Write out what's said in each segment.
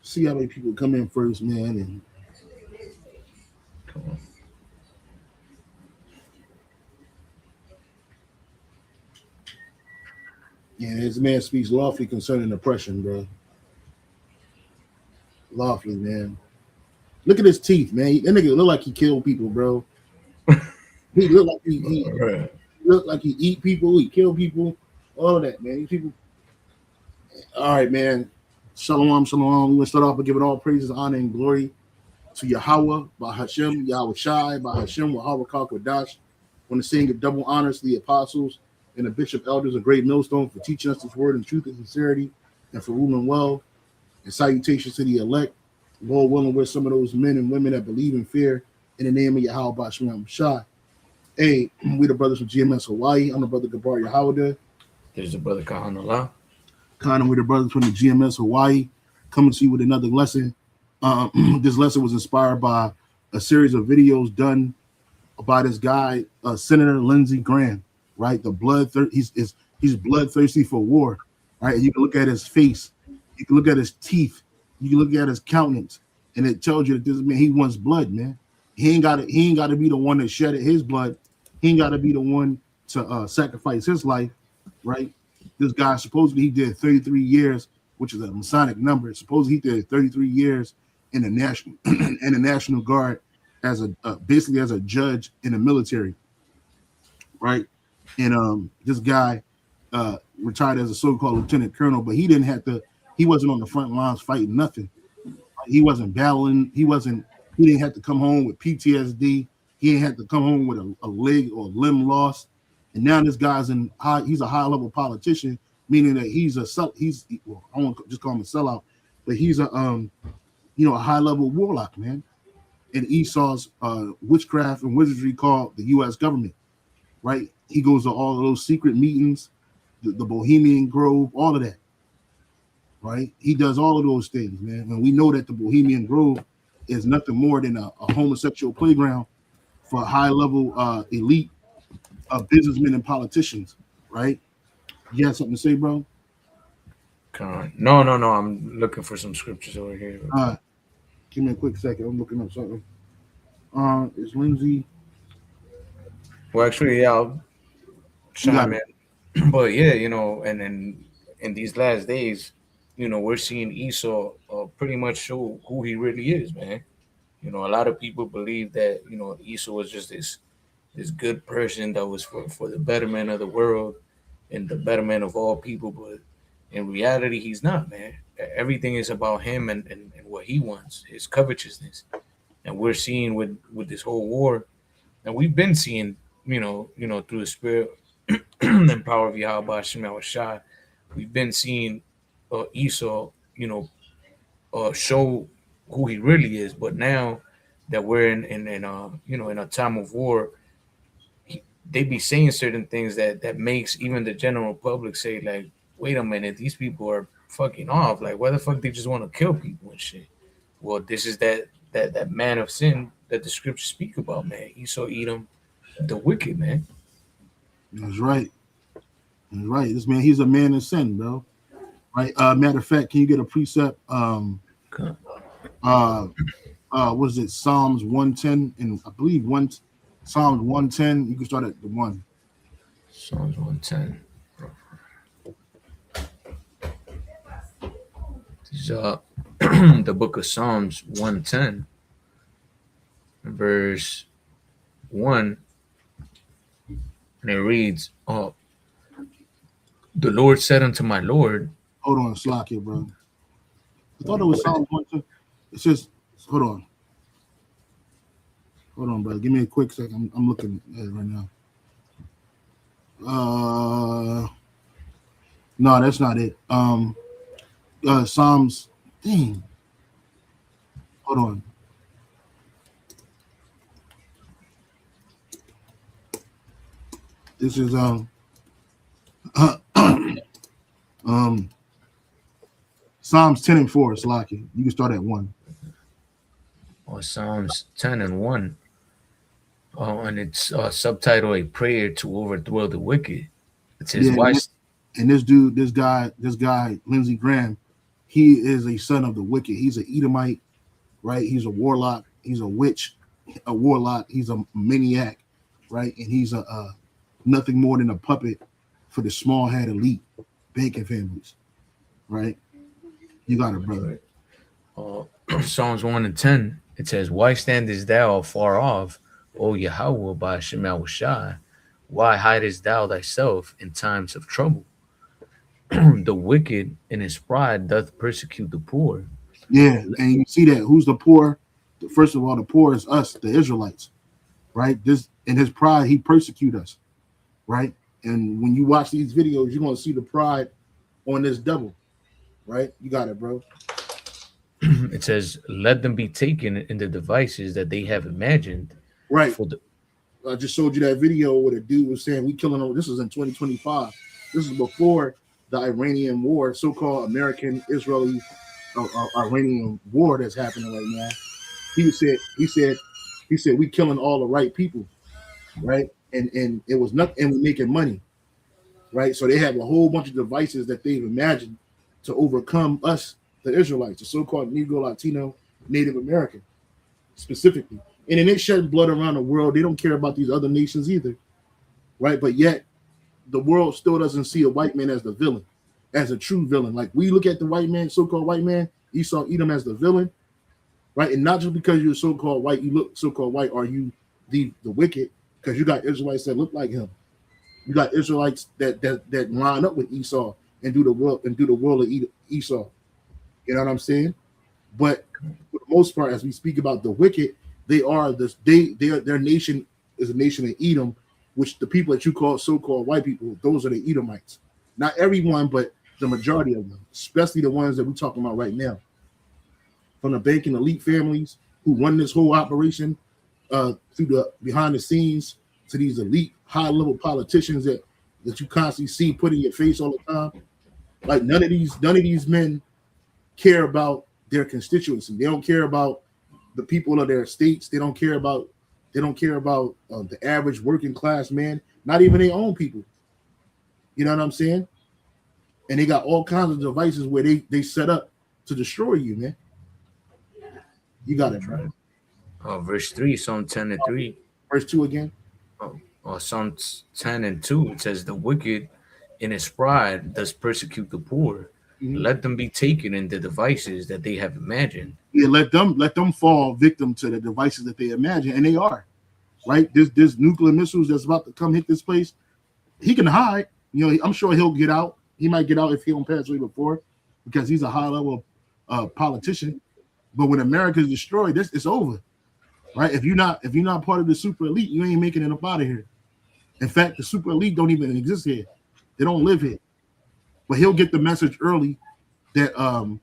See how many people come in first, man. And yeah, this man speaks lawfully concerning oppression, bro. Lawfully, man. Look at his teeth, man. That nigga look like he killed people, bro. He look like he look like he eat people, he kill people, all of that, man. These people. All right, man. Shalom, shalom. We want to start off by giving all praises, honor, and glory to Yahweh, by Hashem, Yahweh Shai, by Hashem, Yahweh Kodash. Want to sing a double honors to the apostles and the bishop elders, a great millstone for teaching us this word in truth and sincerity, and for ruling well. And salutations to the elect. Lord willing, we're some of those men and women that believe in fear in the name of Yahweh Basham Shai. Hey, we the brothers from GMS Hawaii. I'm the brother Gabar Yahweh. There's the brother Kahanallah. Kind of with the brothers from the GMS Hawaii, coming to you with another lesson. This lesson was inspired by a series of videos done by this guy, Senator Lindsey Graham. Right, he's bloodthirsty for war. Right, and you can look at his face, you can look at his teeth, you can look at his countenance, and it tells you that this man, he wants blood, man. He ain't got to be the one that shedded his blood. He ain't got to be the one to sacrifice his life, right? This guy supposedly he did 33 years, which is a Masonic number. Supposedly he did 33 years in the National Guard as basically as a judge in the military, right? And this guy retired as a so-called lieutenant colonel, but he didn't have to. He wasn't on the front lines fighting nothing. He wasn't battling. He didn't have to come home with PTSD. He didn't have to come home with a leg or a limb lost. And now this guy's he's a high level politician, meaning that I won't just call him a sellout, but he's a high level warlock, man. And Esau's witchcraft and wizardry called the U.S. government, right? He goes to all of those secret meetings, the Bohemian Grove, all of that, right? He does all of those things, man. And we know that the Bohemian Grove is nothing more than a homosexual playground for high level elite businessmen and politicians, right? You have something to say, bro? No. I'm looking for some scriptures over here. Give me a quick second. I'm looking up something. Is Lindsey? Well, actually, yeah, I'll chime in. But yeah, and then in these last days, we're seeing Esau pretty much show who he really is, man. A lot of people believe that Esau was just this good person that was for the betterment of the world and the betterment of all people, but in reality, he's not, man. Everything is about him and what he wants, his covetousness. And we're seeing with this whole war, and we've been seeing, through the spirit and power of Yahweh Shemel Shai, we've been seeing Esau, show who he really is. But now that we're in a time of war, they be saying certain things that makes even the general public say, like, wait a minute, these people are fucking off. Like, why the fuck they just want to kill people and shit? Well, this is that man of sin that the scriptures speak about, man. Esau, Edom, the wicked, man. That's right. That's right. This man, he's a man of sin, bro. Right. Matter of fact, can you get a precept? What is it? Psalms 110, and I believe Psalms 110. You can start at the 1. Psalms 110. This is the book of Psalms 110, verse 1, and it reads, "Oh, the Lord said unto my Lord." Hold on, Slack here, bro. I thought it was Psalms 110. It says, hold on, brother. Give me a quick second. I'm looking at it right now. No, that's not it. Psalms. Dang. Hold on. This is Psalms 10 and 4 is Slaki. You can start at 1. Or Psalms 10 and 1. And it's subtitled A Prayer to Overthrow the Wicked. It says, Yeah, why? and this guy, Lindsey Graham, he is a son of the wicked. He's an Edomite, right? He's a warlock. He's a witch, a warlock. He's a maniac, right? And he's a nothing more than a puppet for the small hat elite banking families, right? You got it, brother. Psalms 1 and 10, it says, why standest thou afar off, O Yahweh, by Shemal Shai? Why hidest thou thyself in times of trouble? The wicked in his pride doth persecute the poor. Yeah, and you see that. Who's the poor? First of all, the poor is us, the Israelites, right? This in his pride, he persecute us, right? And when you watch these videos, you're gonna see the pride on this devil, right? You got it, bro. It says, let them be taken in the devices that they have imagined. Right. For the, I just showed you that video where the dude was saying we killing them. This was in 2025. This is before the Iranian war, so-called American Israeli Iranian war that's happening right now. He said we killing all the right people, right? And it was nothing, and we're making money, right? So they have a whole bunch of devices that they've imagined to overcome us, the Israelites, the so-called Negro, Latino, Native American, specifically. And then they shed blood around the world. They don't care about these other nations either, right? But yet the world still doesn't see a white man as the villain, as a true villain. Like we look at the white man, so-called white man, Esau, Edom as the villain, right? And not just because you're so-called white, you look so-called white, are you the wicked? Because you got Israelites that look like him. You got Israelites that line up with Esau and do the world of Esau. You know what I'm saying? But for the most part, as we speak about the wicked, their nation is a nation of Edom, which the people that you call so-called white people, those are the Edomites. Not everyone, but the majority of them, especially the ones that we're talking about right now. From the banking elite families who run this whole operation through the behind the scenes to these elite high-level politicians that you constantly see put in your face all the time. Like none of these men care about their constituency. They don't care about the people of their states. They don't care about the average working class man, not even their own people. You know what I'm saying? And they got all kinds of devices where they set up to destroy you, man. You got it, bro. Verse 3, Psalm 10 and 3. Verse 2 again. Psalm 10 and 2, it says, the wicked in his pride does persecute the poor. Mm-hmm. Let them be taken in the devices that they have imagined. Yeah, let them fall victim to the devices that they imagine, and they are. Right? This nuclear missiles that's about to come hit this place, he can hide. You know, I'm sure he'll get out. He might get out if he don't pass away before, because he's a high-level politician. But when America is destroyed, it's over. Right? If you're not part of the super elite, you ain't making it up out of here. In fact, the super elite don't even exist here. They don't live here. But he'll get the message early that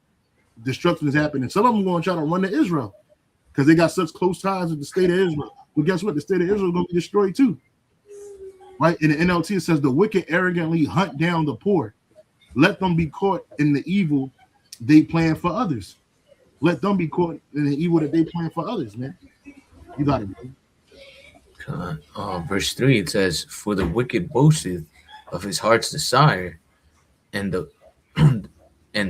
destruction is happening. Some of them are going to try to run to Israel because they got such close ties with the state of Israel. Well, guess what? The state of Israel is going to be destroyed too. Right? In the NLT, it says the wicked arrogantly hunt down the poor. Let them be caught in the evil they plan for others. Let them be caught in the evil that they plan for others, man. You got it, man. Verse 3, it says, for the wicked boasteth of his heart's desire, and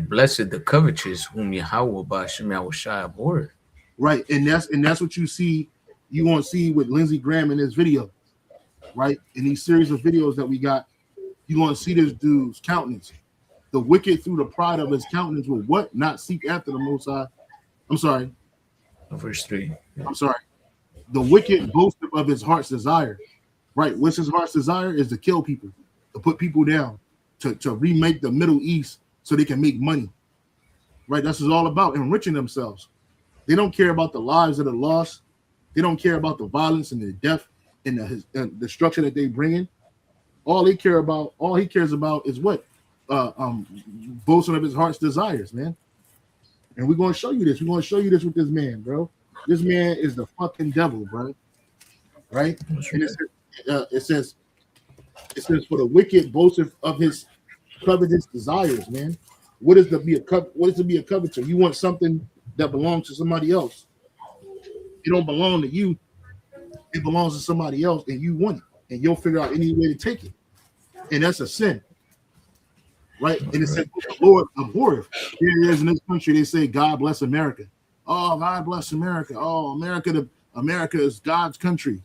blessed the covetous whom Yahweh by Shemal Shai abhorreth. Right, and that's what you see. You want to see with Lindsey Graham in this video, right? In these series of videos that we got, you want to see this dude's countenance. The wicked through the pride of his countenance will what? Not seek after the Most High. I'm sorry. Verse 3. I'm sorry. The wicked boasteth of his heart's desire. Right, what's his heart's desire is to kill people, to put people down, to remake the Middle East so they can make money. Right, that's what it's all about, enriching themselves. They don't care about the lives that are lost. They don't care about the violence and the death and the destruction that they bring in. All he cares about is what? Boasting of his heart's desires, man. And we're going to show you this. We're going to show you this with this man, bro. This man is the fucking devil, bro. Right? And it says, for the wicked boasteth of his covetous desires, man. What is to be a coveter? You want something that belongs to somebody else. It don't belong to you. It belongs to somebody else, and you want it, and you'll figure out any way to take it, and that's a sin, right? And it says the Lord abhorreth. Here it is in this country. They say God bless America. Oh, God bless America. Oh, America is God's country.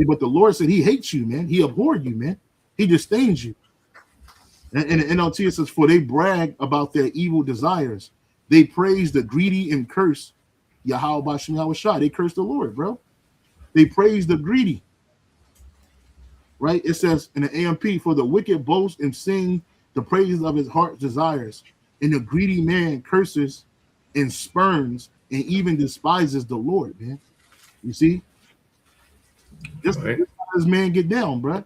But the Lord said He hates you, man. He abhorred you, man. He disdains you. And the NLT says, for they brag about their evil desires. They praise the greedy and curse Yahweh Bashem Yahushua. They curse the Lord, bro. They praise the greedy. Right? It says in the AMP, for the wicked boast and sing the praises of his heart's desires. And the greedy man curses and spurns and even despises the Lord, man. You see? Just right. How this man get down, bro.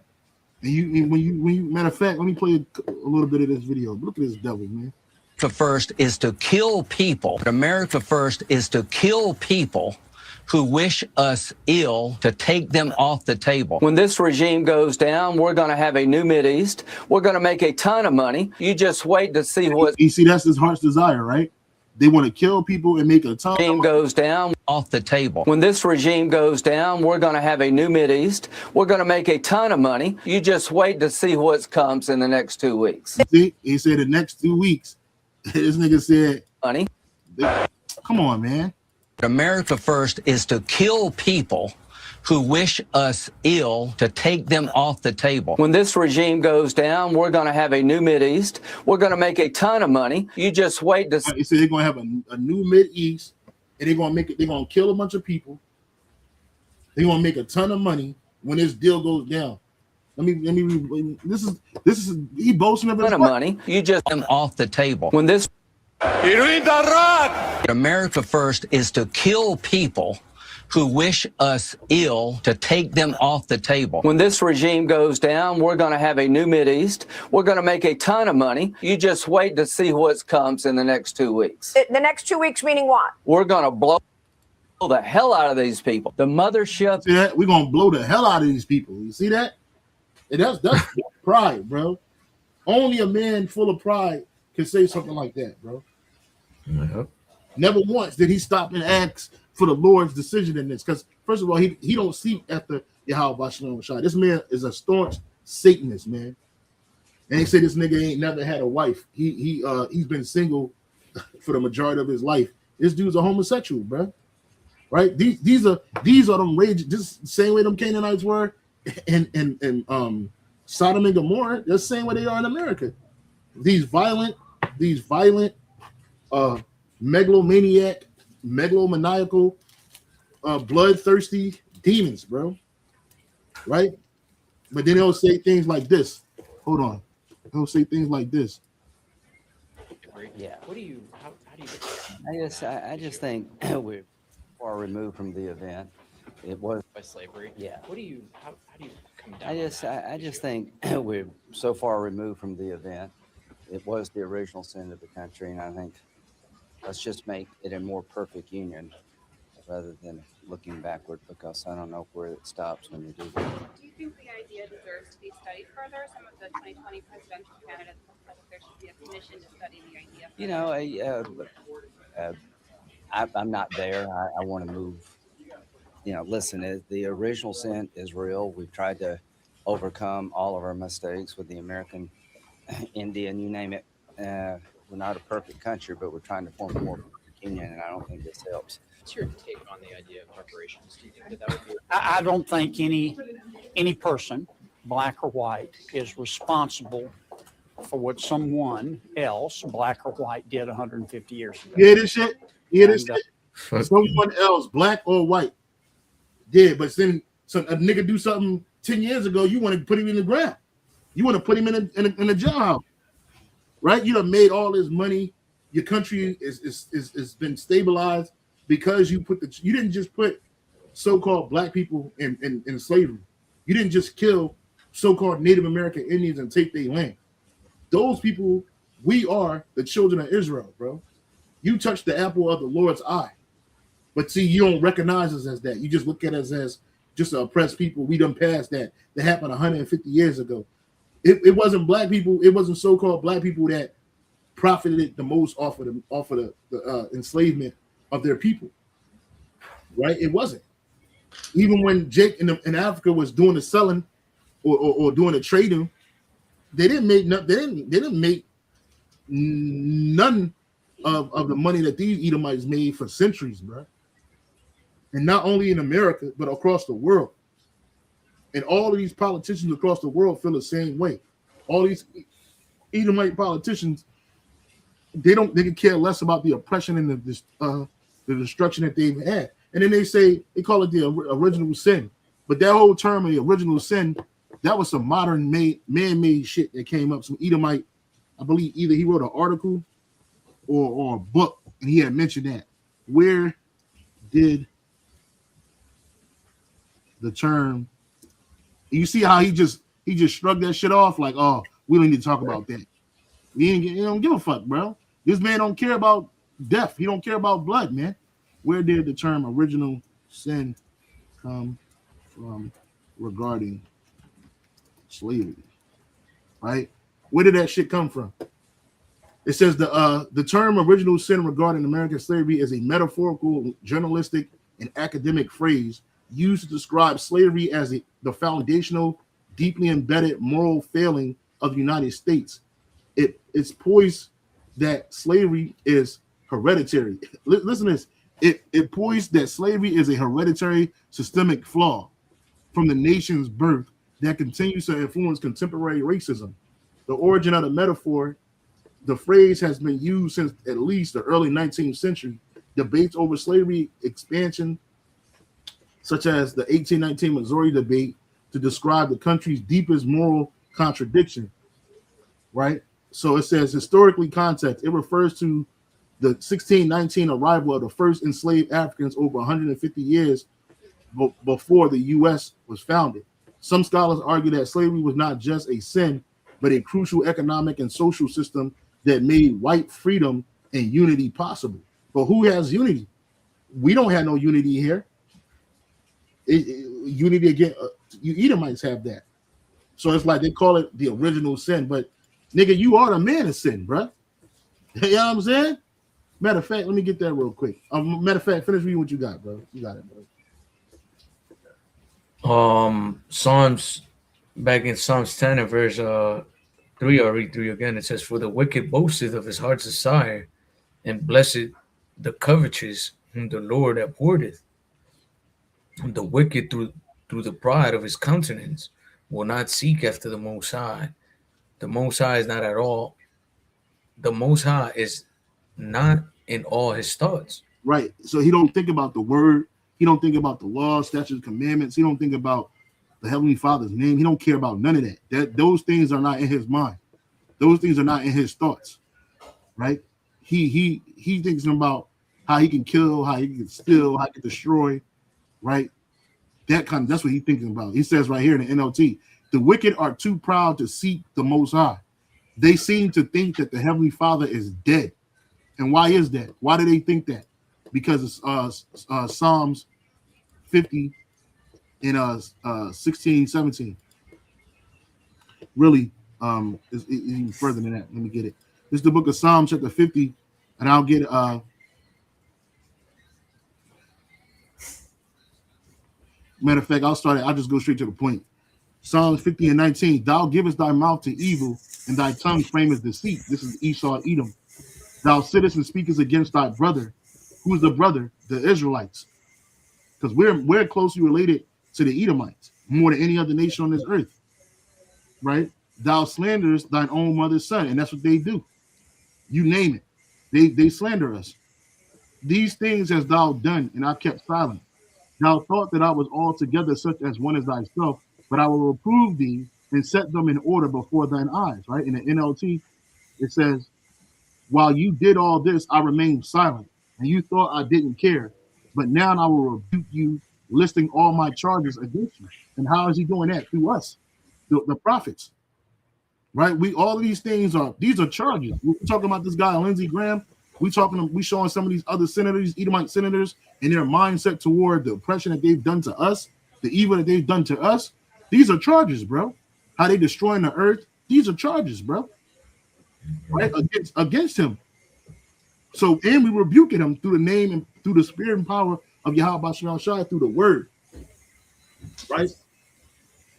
And when you matter of fact, let me play a little bit of this video. Look at this devil, man. America first is to kill people. America first is to kill people who wish us ill, to take them off the table. When this regime goes down, we're going to have a new Mideast. We're going to make a ton of money. You just wait to see what. You see, that's his heart's desire, right? They want to kill people and make a ton. Regime goes down off the table. When this regime goes down, we're going to have a new Mideast. We're going to make a ton of money. You just wait to see what comes in the next 2 weeks. See, he said the next 2 weeks. This nigga said, money. Come on, man. America first is to kill people who wish us ill, to take them off the table. When this regime goes down, we're going to have a new Mideast. We're going to make a ton of money. You just wait to see. He said they're going to have a new Mideast, and they're going to make it. They're going to kill a bunch of people. They're going to make a ton of money when this deal goes down. Let me. This is he boasting of his money. You just them off the table. When this. America first is to kill people who wish us ill, to take them off the table. When this regime goes down, we're going to have a new Mideast. We're going to make a ton of money. You just wait to see what comes in the next 2 weeks. The next 2 weeks meaning what? We're going to blow the hell out of these people. The mothership. See that? We're going to blow the hell out of these people. You see that? And that's pride, bro. Only a man full of pride can say something like that, bro. Yeah. Never once did he stop and ask for the Lord's decision in this, because first of all, he don't seek after Yahweh Bashem Yahushua. This man is a staunch Satanist, man. And they say this nigga ain't never had a wife. He's been single for the majority of his life. This dude's a homosexual, bro. Right? These are them rage, just the same way them Canaanites were in Sodom and Gomorrah. That's the same way they are in America. These violent, megalomaniacal, bloodthirsty demons, bro. Right? But then they'll say things like this. Hold on. They'll say things like this. Yeah. How do you? I just think we're far removed from the event. It was by slavery. Yeah. How do you come down? I just think we're so far removed from the event. It was the original sin of the country, and I think let's just make it a more perfect union rather than looking backward, because I don't know where it stops when you do that. Do you think the idea deserves to be studied further? Some of the 2020 presidential candidates look like there should be a commission to study the idea further. You know, I'm not there. I want to move. You know, listen, the original sin is real. We've tried to overcome all of our mistakes with the American Indian, you name it. We're not a perfect country, but we're trying to form a more perfect union, and I don't think this helps. What's your take on the idea of reparations? Do you think that would be? I don't think any person, black or white, is responsible for what someone else, black or white, did 150 years ago. Hear this shit? Someone else, black or white, did. But then a nigga do something 10 years ago, you want to put him in the ground. You want to put him in a jailhouse, right? You done made all this money. Your country is been stabilized because you didn't just put so-called black people in slavery. You didn't just kill so-called Native American Indians and take their land. Those people, we are the children of Israel, bro. You touched the apple of the Lord's eye. But see, you don't recognize us as that. You just look at us as just oppressed people. We done passed that. That happened 150 years ago. It wasn't black people. It wasn't so-called black people that profited the most off of the enslavement of their people. Right? It wasn't. Even when Jake in Africa was doing the selling or doing the trading, they didn't make none of the money that these Edomites made for centuries, bro. And not only in America, but across the world. And all of these politicians across the world feel the same way. All these Edomite politicians, they can care less about the oppression and the destruction that they've had. And then they call it the original sin. But that whole term of the original sin, that was some modern man-made shit that came up. Some Edomite, I believe either he wrote an article or a book, and he had mentioned that. Where did the term, you see how he just shrugged that shit off like, oh, we don't need to talk about that. He don't give a fuck, bro. This man don't care about death. He don't care about blood, man. Where did the term original sin come from regarding slavery? Right? Where did that shit come from? It says the term original sin regarding American slavery is a metaphorical, journalistic, and academic phrase used to describe slavery as the foundational, deeply embedded moral failing of the United States. It's poised that slavery is hereditary. Listen to this. It poised that slavery is a hereditary systemic flaw from the nation's birth that continues to influence contemporary racism. The origin of the metaphor, the phrase has been used since at least the early 19th century. Debates over slavery expansion, such as the 1819 Missouri debate, to describe the country's deepest moral contradiction, right? So it says historically context. It refers to the 1619 arrival of the first enslaved Africans over 150 years before the U.S. was founded. Some scholars argue that slavery was not just a sin, but a crucial economic and social system that made white freedom and unity possible. But who has unity? We don't have no unity here. Unity again, you Edomites have that. So it's like they call it the original sin, but nigga, you are the man of sin, bro. You know what I'm saying? Matter of fact, let me get that real quick. Matter of fact, finish reading what you got, bro. You got it, bro. Psalms, back in Psalms 10 and verse 3, I'll read 3 again. It says, "For the wicked boasteth of his heart's desire, and blessed the covetous whom the Lord abhorreth. The wicked through the pride of his countenance will not seek after the Most High." The Most High is not at all. The Most High is not in all his thoughts. Right. So he don't think about the word. He don't think about the law, statutes, commandments. He don't think about the Heavenly Father's name. He don't care about none of that. Those things are not in his mind. Those things are not in his thoughts. Right. He thinks about how he can kill, how he can steal, how he can destroy. Right. That's what he's thinking about. He says right here in the NLT, the wicked are too proud to seek the Most High. They seem to think that the Heavenly Father is dead. And why is that? Why do they think that? Because it's Psalms 50 and 16, 17. Really, is even further than that. Let me get it. This is the book of Psalms, chapter 50, and I'll get matter of fact, I'll just go straight to the point. Psalms 50 and 19. Thou givest thy mouth to evil, and thy tongue frameth deceit. This is Esau, Edom. Thou sittest and speakest against thy brother. Who's the brother? The Israelites. Because we're closely related to the Edomites, more than any other nation on this earth. Right? Thou slanderest thine own mother's son, and that's what they do. You name it. They slander us. These things hast thou done, and I kept silent. Thou thought that I was altogether such as one as thyself, but I will reprove thee and set them in order before thine eyes. Right? In the NLT, it says, while you did all this, I remained silent, and you thought I didn't care. But now I will rebuke you, listing all my charges against you. And how is he doing that? Through us, the prophets. Right? All of these things are charges. We're talking about this guy, Lindsey Graham. We showing some of these other senators, Edomite senators, and their mindset toward the oppression that they've done to us, the evil that they've done to us. These are charges, bro. How they destroying the earth. These are charges, bro. right? Against him. So, and we rebuking him through the name and through the spirit and power of Yahweh Shem Shai through the word, right?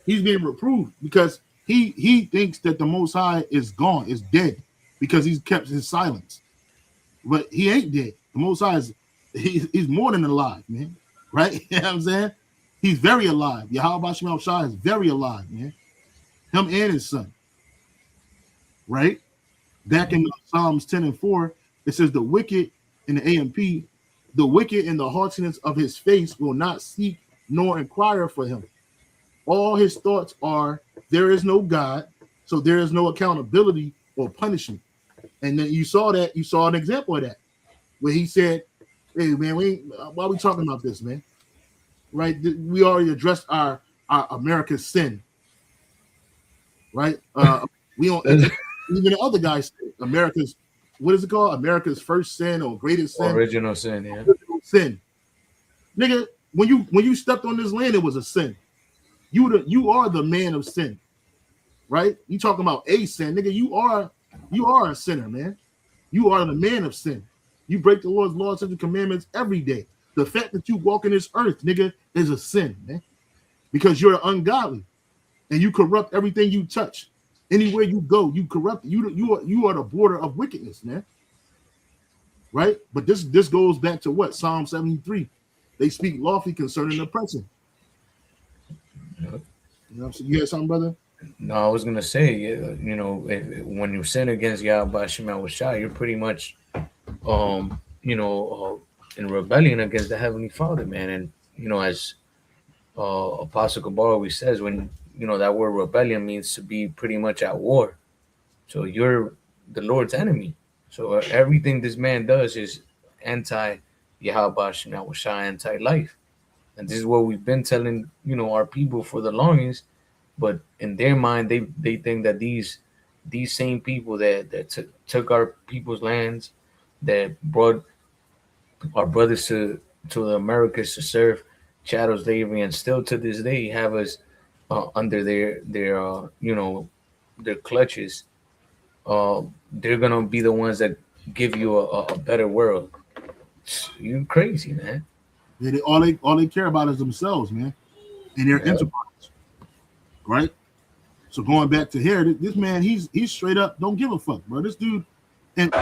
He's being reproved because he thinks that the Most High is gone, is dead, because he's kept his silence. But he ain't dead. The Most High is he's more than alive, man. Right? You know what I'm saying? He's very alive. Yahweh Shem Shai is very alive, man. Him and his son. Right? Back in Psalms 10 and 4, it says the wicked in the AMP, the wicked in the haughtiness of his face will not seek nor inquire for him. All his thoughts are, there is no God, so there is no accountability or punishment. And then you saw an example of that, where he said, hey man, why are we talking about this, man? Right? We already addressed our America's sin. Right? We don't even the other guys say America's, what is it called? America's first sin or greatest sin. Original sin, yeah. Original sin. Nigga, when you stepped on this land, it was a sin. You are the man of sin. Right? You talking about a sin, nigga. You are a sinner, man. You are the man of sin. You break the Lord's laws and commandments every day. The fact that you walk in this earth, nigga, is a sin, man. Because you're ungodly and you corrupt everything you touch. Anywhere you go, you corrupt. You are the border of wickedness, man. Right? But this goes back to what? Psalm 73. They speak lawfully concerning the oppression. Yep. You know what I'm saying? You had something, brother? No, I was gonna say, you know, when you sin against Yahweh Shem Shai, you're pretty much, in rebellion against the Heavenly Father, man. And you know, as Apostle Kabar says, when you know that word rebellion means to be pretty much at war. So you're the Lord's enemy. So everything this man does is anti Yahweh Shem Shai, anti life. And this is what we've been telling, you know, our people for the longest. But in their mind, they think that these same people that took our people's lands, that brought our brothers to the Americas to serve chattel slavery, and still to this day have us under their clutches. They're gonna be the ones that give you a better world. You're crazy, man. Yeah, all they care about is themselves, man, and their enterprise. Right? So going back to here, this man, he's straight up don't give a fuck, bro. This dude, and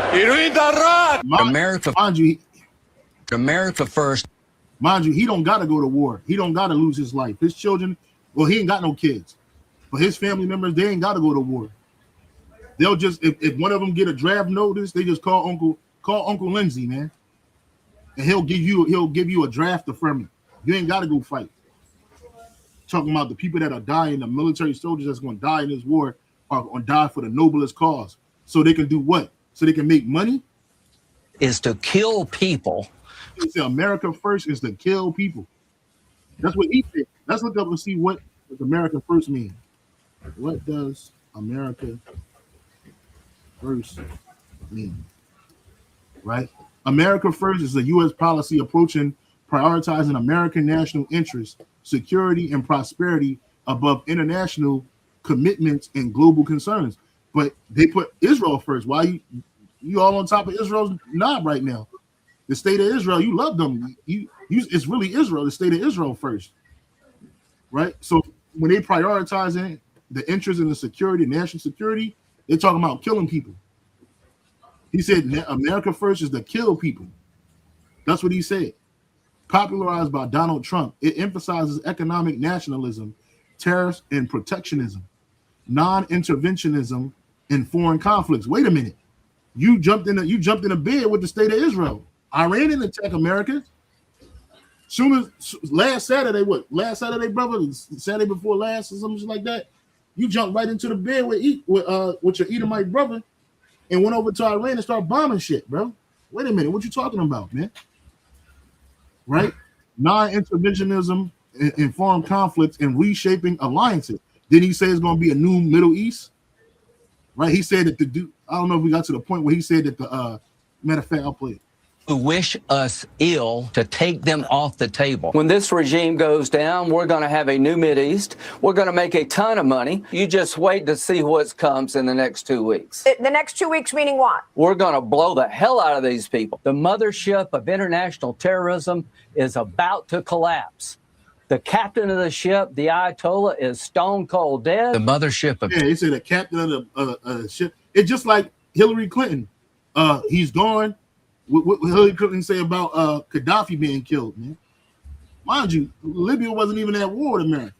America first. Mind you, he don't got to go to war. He don't got to lose his life. His children, well, he ain't got no kids, but his family members, they ain't got to go to war. They'll just, if one of them get a draft notice, they just call Uncle Lindsey, man, and he'll give you a draft affirming. You ain't got to go fight. Talking about the people that are dying, the military soldiers that's going to die in this war are going to die for the noblest cause. So they can do what? So they can make money? Is to kill people. He said America first is to kill people. That's what he said. Let's look up and see what does America first mean. What does America first mean? Right? America first is a U.S. policy approaching prioritizing American national interests, security, and prosperity above international commitments and global concerns. But they put Israel first. Why you all on top of Israel's knob right now? The state of Israel, you love them. It's really Israel, the state of Israel first. Right? So when they prioritizing the interest in the security, national security, they're talking about killing people. He said America first is to kill people. That's what he said. Popularized by Donald Trump, it emphasizes economic nationalism, tariffs, and protectionism, non-interventionism in foreign conflicts. Wait a minute, you jumped in a bed with the state of Israel. Iran didn't attack America. Soon as last Saturday, brother, Saturday before last or something like that, you jumped right into the bed with your Edomite brother and went over to Iran and started bombing shit, bro. Wait a minute, what you talking about, man? Right? Non-interventionism in foreign conflicts and reshaping alliances. Didn't he say it's going to be a new Middle East? Right? He said that I don't know if we got to the point where he said that matter of fact, I'll play it. who wish us ill to take them off the table. When this regime goes down, we're going to have a new Mideast. We're going to make a ton of money. You just wait to see what comes in the next 2 weeks. The next 2 weeks, meaning what? We're going to blow the hell out of these people. The mothership of international terrorism is about to collapse. The captain of the ship, the Ayatollah, is stone cold dead. The mothership of... Yeah, they say the captain of the ship. It's just like Hillary Clinton. He's gone. What Hillary Clinton say about Gaddafi being killed, man? Mind you, Libya wasn't even at war with America,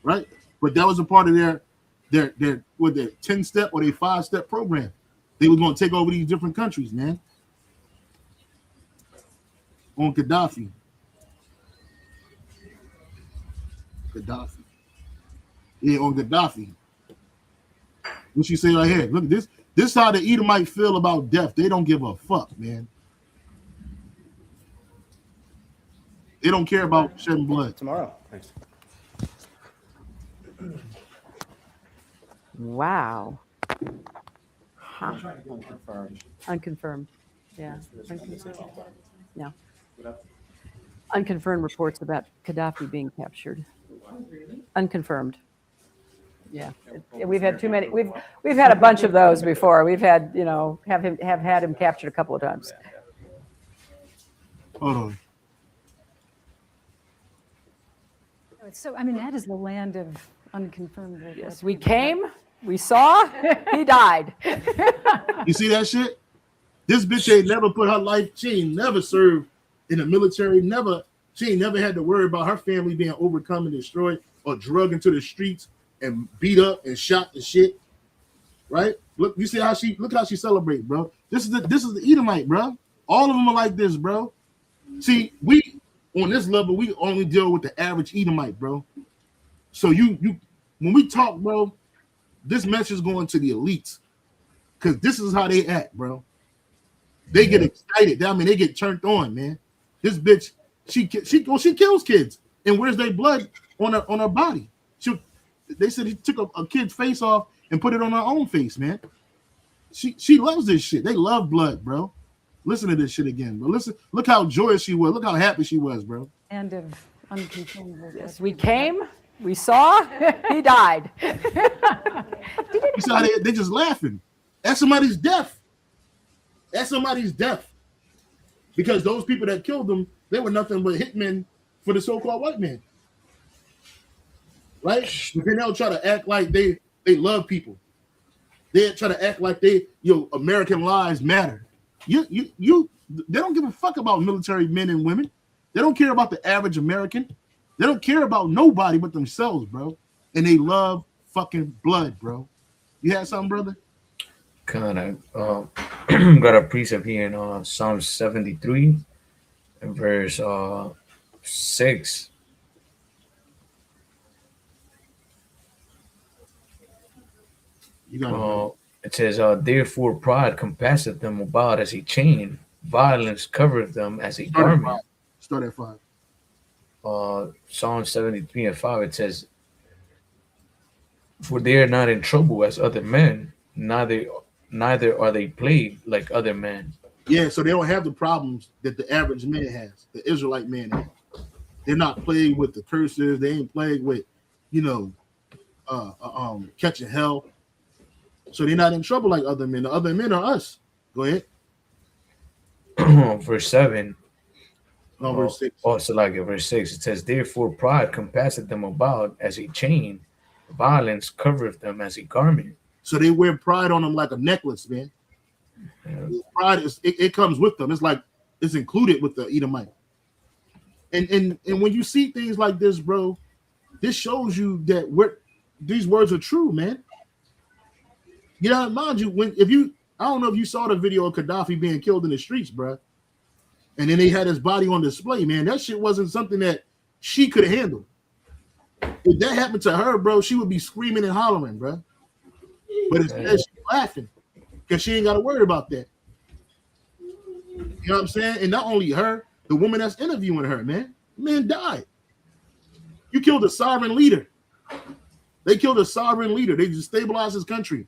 right? But that was a part of their 10-step or their 5-step program. They were going to take over these different countries, man. On Gaddafi. Yeah, on Gaddafi. What she say right here? Look at this. This is how the Edomite feel about death. They don't give a fuck, man. They don't care about shedding blood. Tomorrow. Thanks. Wow. Huh. Unconfirmed. Yeah. Yeah. Unconfirmed reports about Gaddafi being captured. Unconfirmed. Yeah, we've had too many. We've had a bunch of those before. We've had, have had him captured a couple of times. Hold on. So, I mean, that is the land of unconfirmed. Yes, we came, we saw, he died. You see that shit? This bitch ain't never put her life. She ain't never served in the military. She ain't never had to worry about her family being overcome and destroyed or drugged into the streets and beat up and shot and shit, right? Look, you see how she celebrate, bro. This is the Edomite, bro. All of them are like this, bro. See, we on this level, we only deal with the average Edomite, bro. So you when we talk, bro, this message is going to the elites because this is how they act, bro. They get excited. I mean, they get turned on, man. This bitch, she kills kids and wears their blood on her body. They said he took a kid's face off and put it on her own face, man. She loves this shit. They love blood, bro. Listen to this shit again, bro. Listen, look how joyous she was. Look how happy she was, bro. And of uncontrollable. Yes, we came, we saw, he died. You see how they just laughing. That's somebody's death. That's somebody's death. Because those people that killed them, they were nothing but hitmen for the so-called white man. Right? But then they'll try to act like they love people. They try to act like American lives matter. They don't give a fuck about military men and women. They don't care about the average American. They don't care about nobody but themselves, bro. And they love fucking blood, bro. You had something, brother? Kind of got a precept here in Psalm 73 and verse 6. It says, therefore pride compasseth them about as a chain, violence covereth them as a garment. Start at 5. Psalm 73 and 5, it says, for they are not in trouble as other men, neither are they plagued like other men. Yeah, so they don't have the problems that the average man has, the Israelite man has. They're not plagued with the curses. They ain't plagued with, catching hell. So they're not in trouble like other men. The other men are us. Go ahead. Verse 7. No, verse 6. Also, like verse 6, it says, therefore pride compasseth them about as a chain, violence covereth them as a garment. So they wear pride on them like a necklace, man. Yeah. Pride it comes with them. It's like it's included with the Edomite. And when you see things like this, bro, this shows you that these words are true, man. Mind you, I don't know if you saw the video of Gaddafi being killed in the streets, bro. And then they had his body on display, man. That shit wasn't something that she could handle. If that happened to her, bro, she would be screaming and hollering, bro. But instead, she's laughing because she ain't got to worry about that. You know what I'm saying? And not only her, the woman that's interviewing her, man. The man died. You killed a sovereign leader. They killed a sovereign leader. They destabilized his country.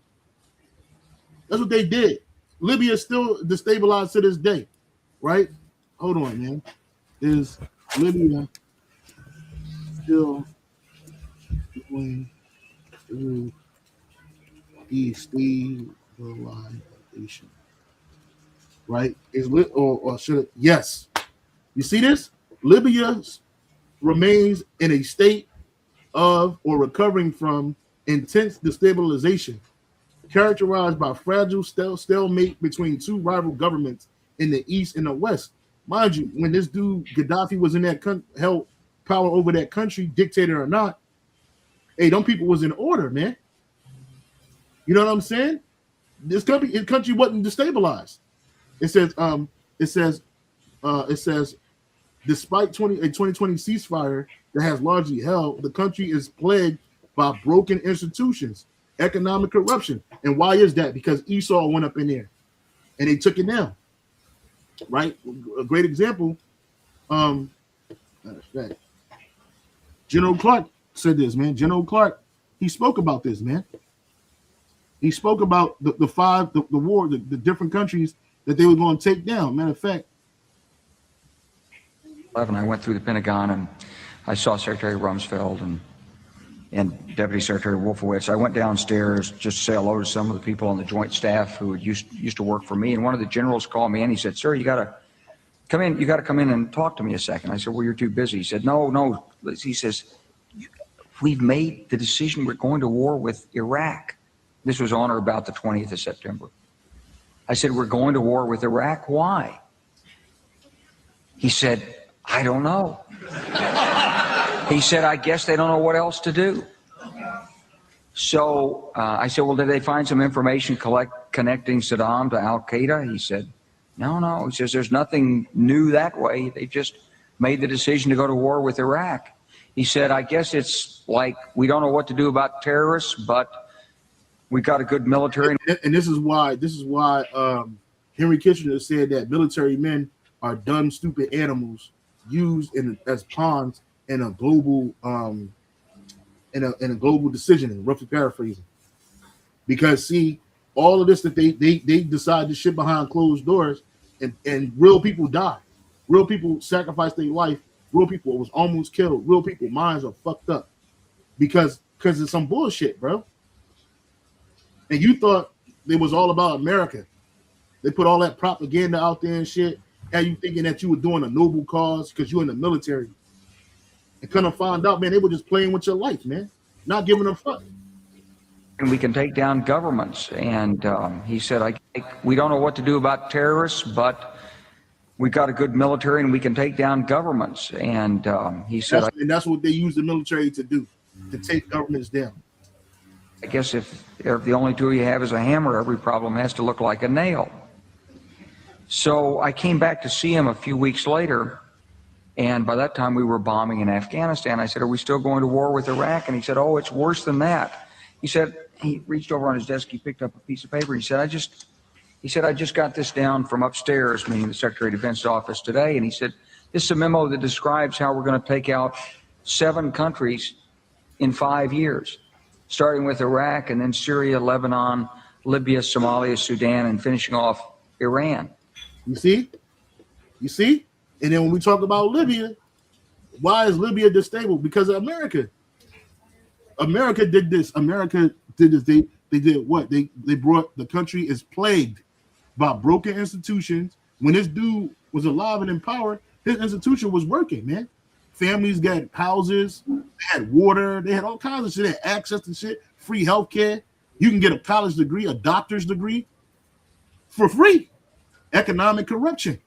That's what they did. Libya is still destabilized to this day. right? Hold on, man. Is Libya still going through destabilization? Right? Or should it? Yes. You see this? Libya remains in a state of or recovering from intense destabilization, characterized by fragile stalemate between two rival governments in the east and the west. Mind you, when this dude Gaddafi was in that held power over that country, dictator or not, hey, them people was in order, man. You know what I'm saying? This country wasn't destabilized. It says, despite a 2020 ceasefire that has largely held, the country is plagued by broken institutions, economic corruption. And why is that? Because Esau went up in there and they took it down. Right? A great example. General Clark said this, man. General Clark, he spoke about this, man. He spoke about the war, the different countries that they were going to take down. Matter of fact, I went through the Pentagon and I saw Secretary Rumsfeld and Deputy Secretary Wolfowitz. I went downstairs just to say hello to some of the people on the Joint Staff who used to work for me. And one of the generals called me and he said, "Sir, you got to come in. You got to come in and talk to me a second." I said, "Well, you're too busy." He said, No. He says, "We've made the decision. We're going to war with Iraq." This was on or about the 20th of September. I said, "We're going to war with Iraq. Why?" He said, "I don't know." He said, "I guess they don't know what else to do." So I said, "Well, did they find some information connecting Saddam to Al-Qaeda?" He said, No. He says, "There's nothing new that way. They just made the decision to go to war with Iraq." He said, "I guess it's like we don't know what to do about terrorists, but we got a good military." And this is why Henry Kissinger said that military men are dumb, stupid animals used as pawns in a global in a global decision, roughly paraphrasing. Because see, all of this that they decide to shit behind closed doors, and real people die, real people sacrifice their life, real people was almost killed, real people minds are fucked up because it's some bullshit, bro. And you thought it was all about America. They put all that propaganda out there and shit, and you thinking that you were doing a noble cause because you're in the military. And kind of find out, man, they were just playing with your life, man, not giving a fuck. And we can take down governments. And he said, we don't know what to do about terrorists, but we've got a good military and we can take down governments. And he said, that's what they use the military to do, to take governments down. I guess if the only tool you have is a hammer, every problem has to look like a nail. So I came back to see him a few weeks later, and by that time we were bombing in Afghanistan. I said, "Are we still going to war with Iraq?" And he said, "Oh, it's worse than that." He said, he reached over on his desk, he picked up a piece of paper. He said, I just got this down from upstairs, meaning the Secretary of Defense's office today. And he said, "This is a memo that describes how we're going to take out 7 countries in 5 years, starting with Iraq and then Syria, Lebanon, Libya, Somalia, Sudan, and finishing off Iran." You see? And then when we talk about Libya, why is Libya destabilized? Because of America. America did this. America did this. They did what? They brought the country is plagued by broken institutions. When this dude was alive and in power, his institution was working, man. Families got houses, they had water, they had all kinds of shit, they had access to shit, free healthcare. You can get a college degree, a doctor's degree for free. Economic corruption,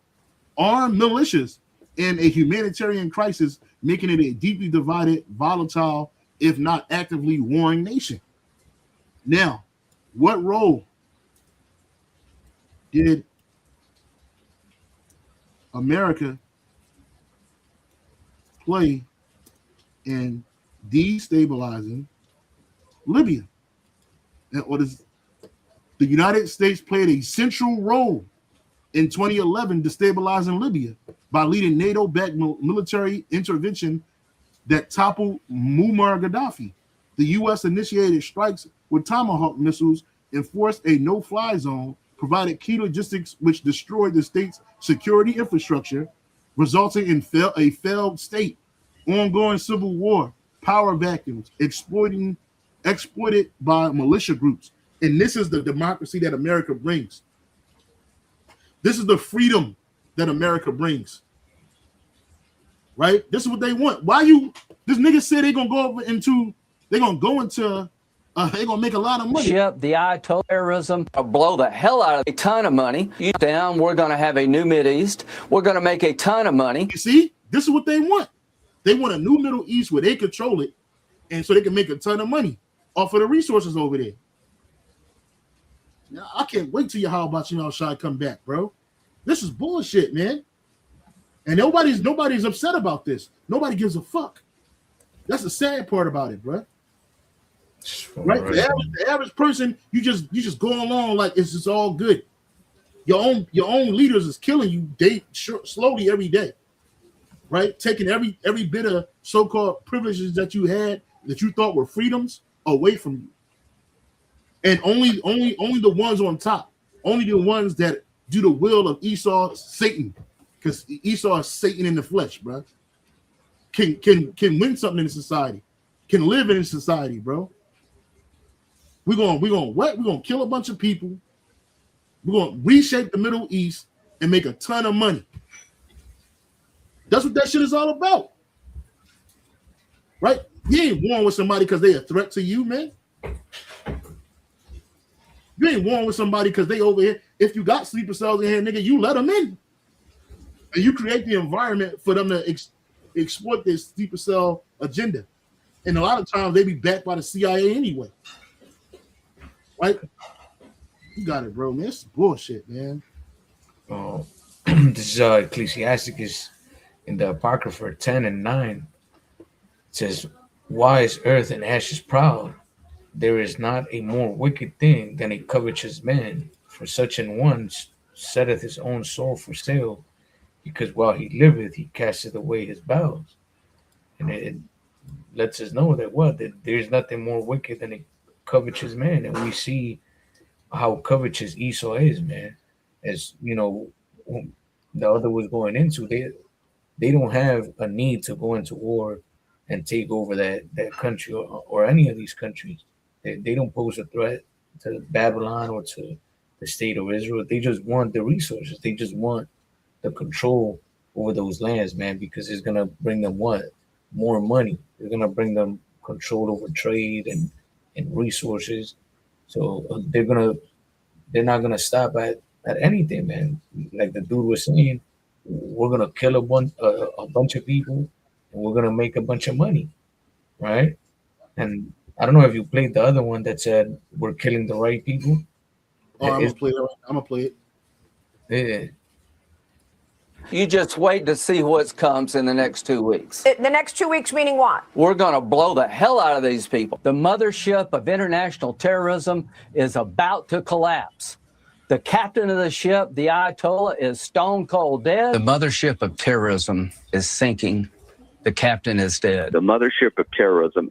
armed militias, and a humanitarian crisis, making it a deeply divided, volatile, if not actively warring nation. Now, what role did America play in destabilizing Libya? And what is the United States played a central role in 2011 destabilizing Libya by leading NATO-backed military intervention that toppled Muammar Gaddafi. The U.S. initiated strikes with Tomahawk missiles, enforced a no-fly zone, provided key logistics which destroyed the state's security infrastructure, resulting in a failed state, ongoing civil war, power vacuums, exploited by militia groups. And this is the democracy that America brings. This is the freedom that America brings. Right? This is what they want. This nigga said they're gonna make a lot of money. The Ayatollah terrorism blow the hell out of a ton of money. We're going to have a new Mideast. We're going to make a ton of money. You see, this is what they want. They want a new Middle East where they control it, and so they can make a ton of money off of the resources over there. Now, I can't wait till Yahweh Shai come back, bro. This is bullshit, man. And nobody's upset about this. Nobody gives a fuck. That's the sad part about it, bro. Right? The average person, you just go along like it's just all good. Your own leaders is killing you slowly every day. Right? Taking every bit of so-called privileges that you had that you thought were freedoms away from you. And only the ones on top, only the ones that do the will of Esau, Satan, because Esau is Satan in the flesh, bro. Can win something in society, can live in society, bro. We're gonna kill a bunch of people. We're gonna reshape the Middle East and make a ton of money. That's what that shit is all about. Right? You ain't warring with somebody because they a threat to you, man. You ain't warring with somebody because they over here. If you got sleeper cells in here, nigga, you let them in. And you create the environment for them to exploit this sleeper cell agenda. And a lot of times they be backed by the CIA anyway. Right? You got it, bro, man. It's bullshit, man. This is Ecclesiasticus in the Apocrypha 10 and 9. It says, "Why is earth and ashes proud? There is not a more wicked thing than a covetous man, for such an one setteth his own soul for sale, because while he liveth, he casteth away his bowels." And it lets us know that there's nothing more wicked than a covetous man. And we see how covetous Esau is, man. As you know, the other was going into, they don't have a need to go into war and take over that country or any of these countries. They don't pose a threat to Babylon or to the state of Israel. They just want the resources. They just want the control over those lands, man, because it's gonna bring them more money. It's gonna bring them control over trade and resources. So they're not gonna stop at anything, man. Like the dude was saying, we're gonna kill a bunch of people, and we're gonna make a bunch of money, right? And I don't know if you played the other one that said we're killing the right people. Oh, I'm gonna play it. Yeah. You just wait to see what comes in the next 2 weeks. The next 2 weeks, meaning what? We're going to blow the hell out of these people. The mothership of international terrorism is about to collapse. The captain of the ship, the Ayatollah, is stone cold dead. The mothership of terrorism is sinking. The captain is dead. The mothership of terrorism.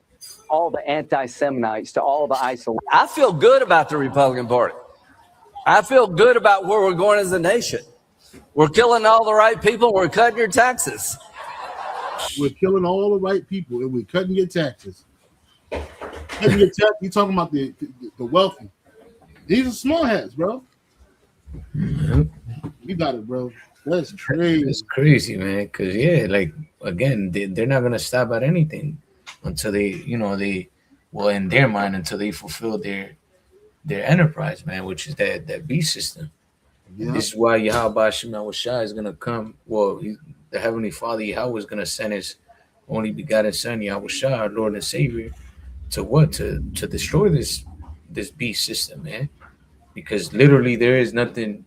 All the anti-Semites to all the ISIL. I feel good about the Republican Party. I feel good about where we're going as a nation. We're killing all the right people. We're cutting your taxes. We're killing all the right people, and we're cutting your taxes. You're talking about the wealthy. These are small hats, bro. You got it, bro. That's crazy. It's crazy, man. Because like again, they're not gonna stop at anything until in their mind, until they fulfill their enterprise, man, which is that beast system. Yeah. This is why Yahweh Shai is gonna come. Well, the Heavenly Father Yahweh is gonna send His only begotten Son, Yahweh Shai, our Lord and Savior, to destroy this beast system, man. Because literally there is nothing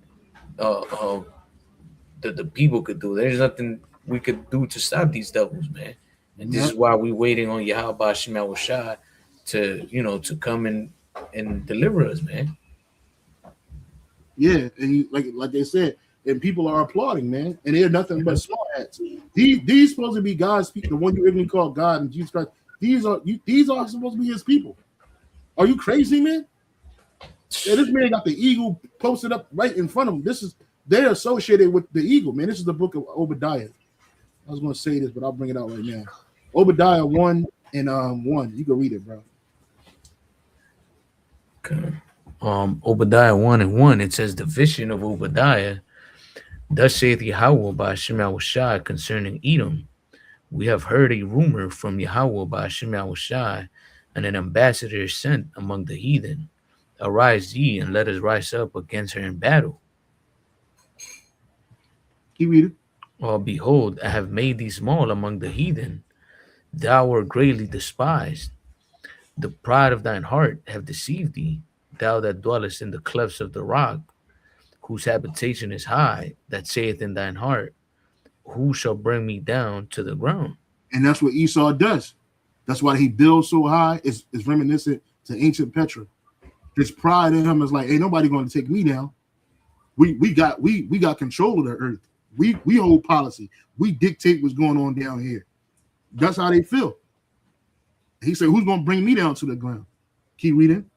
that the people could do. There's nothing we could do to stop these devils, man. And this is why we're waiting on Yahweh Shai to come and deliver us, man. Yeah, and like they said, and people are applauding, man, and they're nothing but small hats. These supposed to be God's people, the one you even call God and Jesus Christ. These are supposed to be His people. Are you crazy, man? Yeah, this man got the eagle posted up right in front of him. They're associated with the eagle, man. This is the book of Obadiah. I was going to say this, but I'll bring it out right now. Obadiah 1 and 1. You can read it, bro. Okay. Obadiah 1 and 1. It says the vision of Obadiah. Thus saith Yahweh by Hashem Yahushai concerning Edom. We have heard a rumor from Yahweh by Hashem Yahushai, and an ambassador is sent among the heathen. Arise ye, and let us rise up against her in battle. Keep reading. Behold, I have made thee small among the heathen. Thou art greatly despised. The pride of thine heart have deceived thee, thou that dwellest in the clefts of the rock, whose habitation is high, that saith in thine heart, who shall bring me down to the ground? And that's what Esau does. That's why he builds so high. It's reminiscent to ancient Petra. His pride in him is like, ain't nobody going to take me down. We got control of the earth. We hold policy. We dictate what's going on down here. That's how they feel. He said, who's going to bring me down to the ground? Keep reading.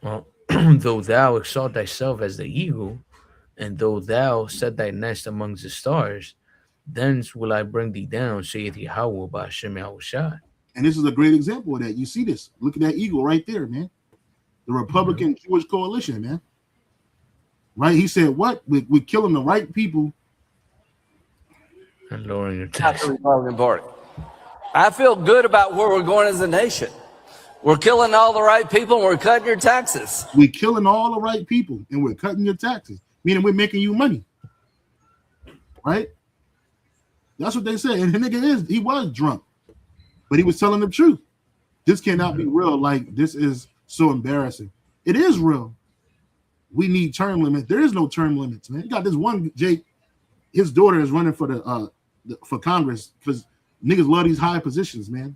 Though thou exalt thyself as the eagle, and though thou set thy nest amongst the stars, thence will I bring thee down, saith Yahweh by Hashem Yahushai. And this is a great example of that. You see this. Look at that eagle right there, man. The Republican Jewish coalition, man. Right? He said, what? We're killing the right people. And lowering your Not tax. the Republican Party. I feel good about where we're going as a nation. We're killing all the right people and we're cutting your taxes. We're killing all the right people and we're cutting your taxes, meaning we're making you money. Right? That's what they said. And the nigga he was drunk, but he was telling the truth. This cannot be real. Like, this is so embarrassing. It is real. We need term limits. There is no term limits, man. You got this one Jake. His daughter is running for for Congress because niggas love these high positions, man.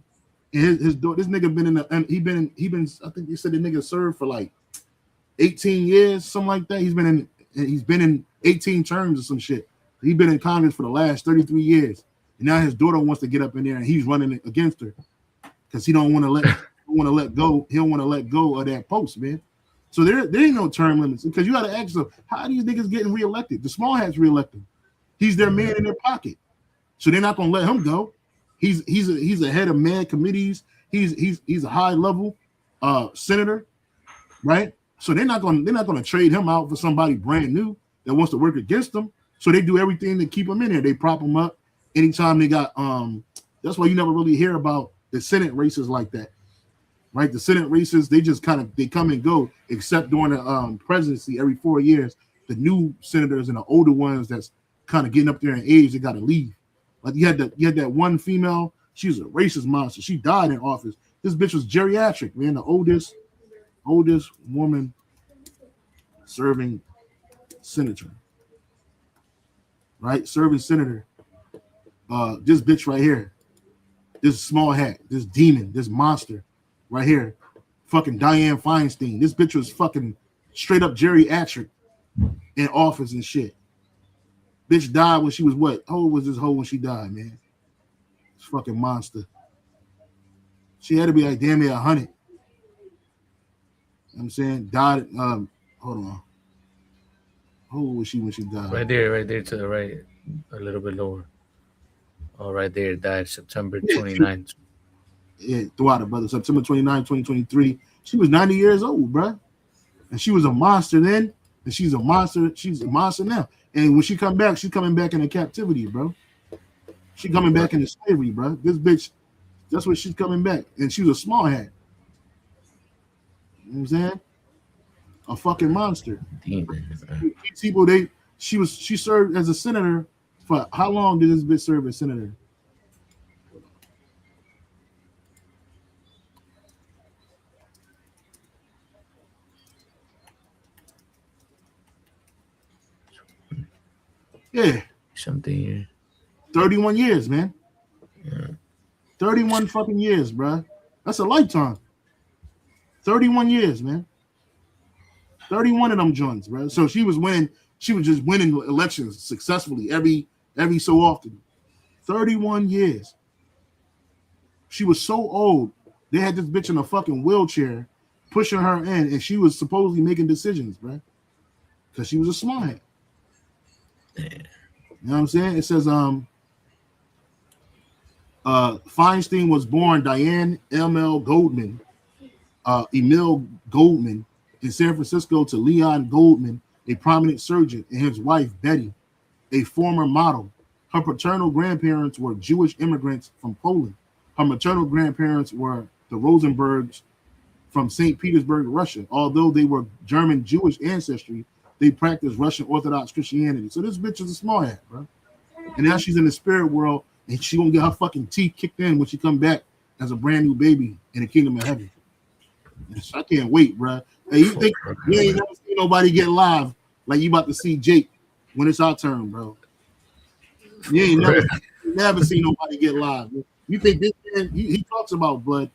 And his daughter, this nigga been in the, and he been. I think they said the nigga served for like 18 years, something like that. He's been in 18 terms or some shit. He's been in Congress for the last 33 years, and now his daughter wants to get up in there, and he's running against her because he don't want to let go. He don't want to let go of that post, man. So there ain't no term limits because you got to ask them, how are these niggas getting reelected? The small hats reelected. He's their man in their pocket, so they're not gonna let him go. He's a head of man committees. He's a high level senator, right? So they're not gonna trade him out for somebody brand new that wants to work against them. So they do everything to keep him in there. They prop him up anytime they got. That's why you never really hear about the Senate races like that, right? The Senate races, they just they come and go, except during the presidency every 4 years. The new senators and the older ones that's kind of getting up there in age, they got to leave. Like you had that one female, she was a racist monster. She died in office. This bitch was geriatric, man. The oldest woman serving senator, right? Serving senator. This bitch right here, this small hat, this demon, this monster right here, fucking Dianne Feinstein. This bitch was fucking straight up geriatric in office and shit. Bitch died when she was what? How old was this hoe when she died, man? This fucking monster. She had to be like damn near 100. You know what I'm saying? Died. Hold on. How old was she when she died? Right there to the right, a little bit lower. Oh, right there, died September 29th. Yeah, throughout it, brother. September 29, 2023. She was 90 years old, bro. And she was a monster then, and she's a monster. She's a monster now. And when she come back, she's coming back into captivity, bro. She coming back into slavery, bro. This bitch, that's what she's coming back. And she was a small hat. You know what I'm saying? A fucking monster. People, she served as a senator for how long did this bitch serve as senator? Yeah. Something. 31 years, man. Yeah. 31 fucking years, bro. That's a lifetime. 31 years, man. 31 of them joints, bro. So she was just winning elections successfully every so often. 31 years. She was so old. They had this bitch in a fucking wheelchair, pushing her in, and she was supposedly making decisions, bro, because she was a smart. You know what I'm saying? It says Feinstein was born Diane M.L. Goldman, Emil Goldman, in San Francisco to Leon Goldman, a prominent surgeon, and his wife Betty, a former model. Her paternal grandparents were Jewish immigrants from Poland. Her maternal grandparents were the Rosenbergs from St. Petersburg, Russia. Although they were German Jewish ancestry, they practiced Russian Orthodox Christianity. So this bitch is a smart ass, bro. And now she's in the spirit world, and she gonna get her fucking teeth kicked in when she come back as a brand new baby in the kingdom of heaven. I can't wait, bro. Hey, you think you ain't never seen nobody get live like you about to see Jake when it's our turn, bro? You ain't never seen nobody get live. Man. You think this man? He talks about blood.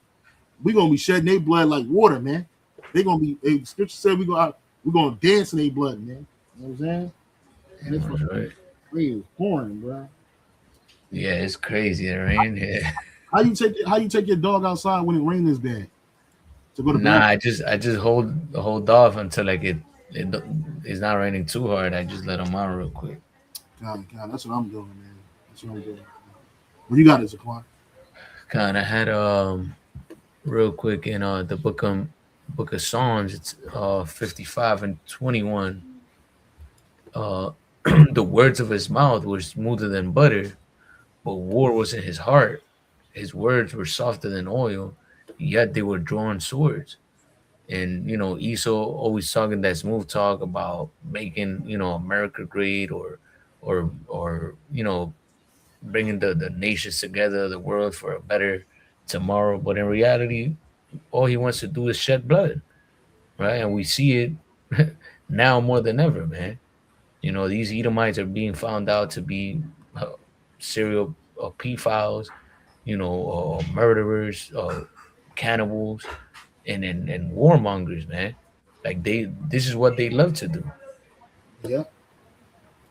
We gonna be shedding their blood like water, man. They gonna be. Scripture said we gonna dance in their blood, man. You know what I'm saying? And it's right. Crazy, pouring, bro. Yeah, it's crazy. It rain. Yeah. How you take your dog outside when it rains this bad? To go to Nah, bed? I just hold off until like it's not raining too hard. I just let them out real quick. God, that's what I'm doing, man. That's what I'm doing. What you got, is a clock? Kind of had real quick in the book of Psalms. It's 55 and 21. The words of his mouth were smoother than butter, but war was in his heart. His words were softer than oil, yet they were drawn swords. And Esau always talking that smooth talk about making America great, or bringing the nations together, the world for a better tomorrow. But in reality, all he wants to do is shed blood, right? And we see it now more than ever, man. These Edomites are being found out to be serial pedophiles, murderers, cannibals, and warmongers, man. Like this is what they love to do. Yeah,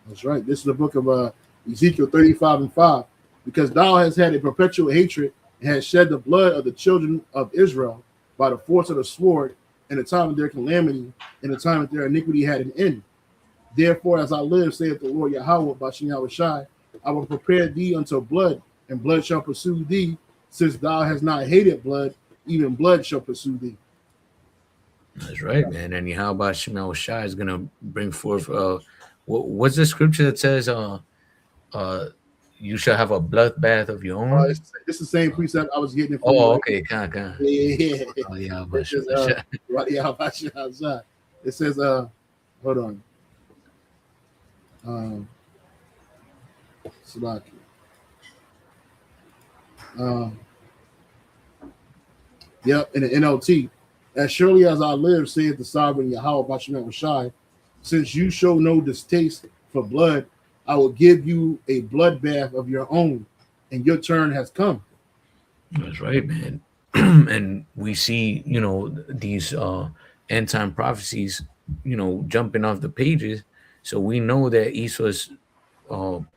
that's right. This is the book of Ezekiel 35 and 5. Because thou hast had a perpetual hatred and hast shed the blood of the children of Israel by the force of the sword in the time of their calamity, in the time that their iniquity had an end. Therefore, as I live, saith the Lord Yahweh, Bashem Yahushai, I will prepare thee unto blood, and blood shall pursue thee, since thou hast not hated blood, even blood shall pursue thee. That's right, man. And Yahweh Shema Shai is gonna bring forth what's the scripture that says you shall have a bloodbath of your own? It's the same precept I was getting it from. Oh, okay, kind. Yeah. Oh, yeah, it says, hold on. Salaki. Yep, in the NLT. As surely as I live, saith the sovereign Yahweh Bashem Shai, since you show no distaste for blood, I will give you a bloodbath of your own, and your turn has come. That's right, man. And we see, these end time prophecies, jumping off the pages. So we know that Esau's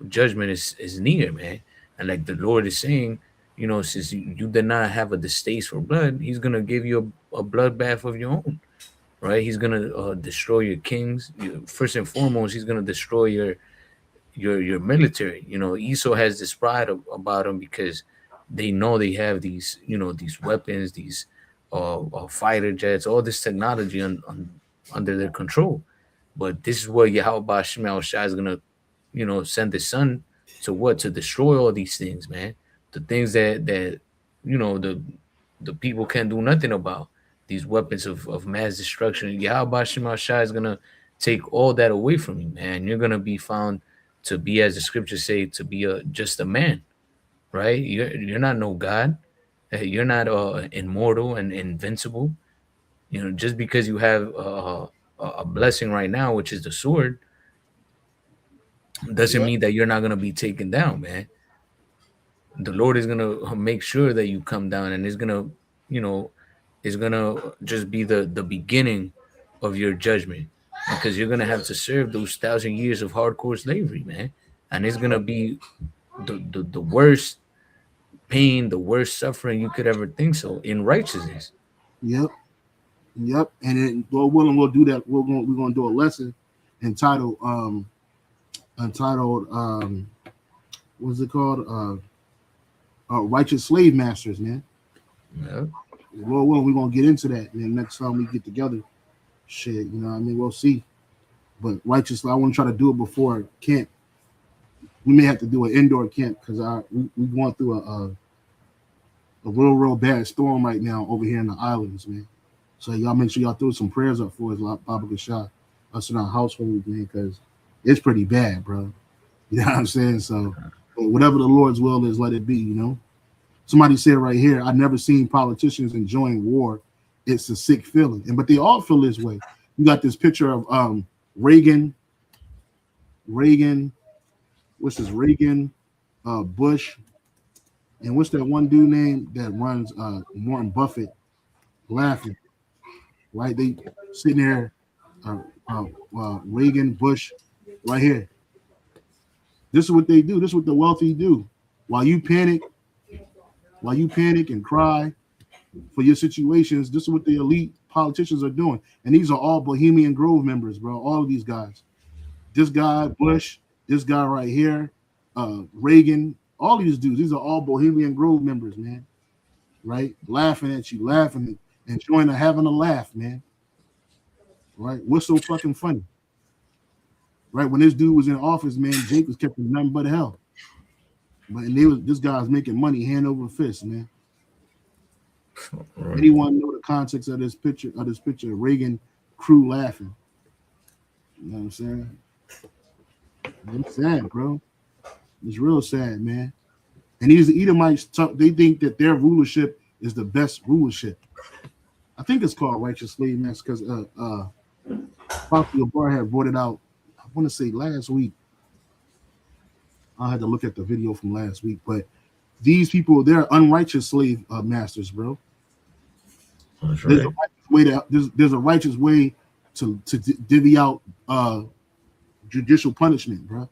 judgment is near, man. And like the Lord is saying, since you did not have a distaste for blood, he's going to give you a bloodbath of your own, right? He's going to destroy your kings. First and foremost, he's going to destroy your military. Esau has this pride about him because they know they have these, these weapons, these fighter jets, all this technology under their control. But this is where Yahweh Shema Shai is going to, send his son to destroy all these things, man. The things that the people can't do nothing about, these weapons of mass destruction. Yahweh Shema Shai is going to take all that away from you, man. You're going to be found to be, as the scriptures say, to be just a man, right? You're not no God. You're not immortal and invincible. Just because you have a blessing right now, which is the sword, doesn't mean that you're not going to be taken down, man. The Lord is going to make sure that you come down, and it's going to just be the beginning of your judgment, because you're going to have to serve those 1,000 years of hardcore slavery, man. And it's going to be the worst pain, the worst suffering you could ever think so in righteousness. Yep. Yep. And then Lord willing, we'll do that. We're gonna do a lesson entitled what's it called? Righteous Slave Masters, man. Yep. Lord willing, we're gonna get into that. And then next time we get together, shit, you know what I mean? We'll see. But righteous, I want to try to do it before camp. We may have to do an indoor camp because we're going through a real bad storm right now over here in the islands, man. So y'all make sure y'all throw some prayers up for us, Baba Gashah, us in our household, man, because it's pretty bad, bro. You know what I'm saying? So whatever the Lord's will is, let it be, you know. Somebody said right here, I've never seen politicians enjoying war. It's a sick feeling. But they all feel this way. You got this picture of Reagan, what's this? Reagan, Bush, and what's that one dude name that runs Warren Buffett laughing, right? They sitting there, Reagan, Bush, right here. This is what they do. This is what the wealthy do. While you panic and cry for your situations, this is what the elite politicians are doing. And these are all Bohemian Grove members, bro. All of these guys. This guy, Bush, this guy right here, Reagan, all these dudes, these are all Bohemian Grove members, man. Right? Laughing at you, laughing, enjoying having a laugh, man. Right? What's so fucking funny? Right? When this dude was in office, man, Jake was kept in nothing but hell. But this guy's making money hand over fist, man. Right. Anyone know the context of this picture? Reagan crew laughing. You know what I'm saying? It's sad, bro. It's real sad, man. And these Edomites, they think that their rulership is the best rulership. I think it's called righteous slave master because Popular Bar had brought it out, I want to say last week. I had to look at the video from last week, but these people, they're unrighteous slave masters, bro. That's There's right. there's a righteous way to divvy out judicial punishment, bro.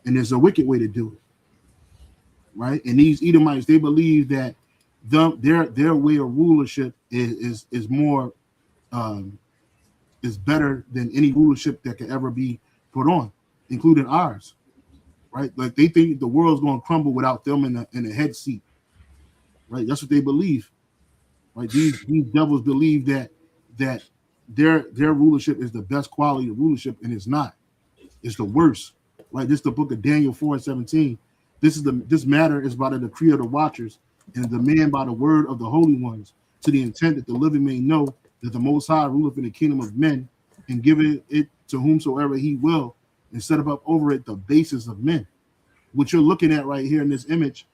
And there's a wicked way to do it, right? And these Edomites, they believe that their way of rulership is more is better than any rulership that could ever be put on, including ours, right? Like they think the world's going to crumble without them in the head seat, right? That's what they believe, right? These devils believe that their rulership is the best quality of rulership, and it's not. It's the worst, right? This is the book of Daniel 4:17. This matter is by the decree of the watchers and the demand by the word of the holy ones, to the intent that the living may know that the Most High ruleth in the kingdom of men, and giveth it to whomsoever he will, and set up over it the basis of men. What you're looking at right here in this image,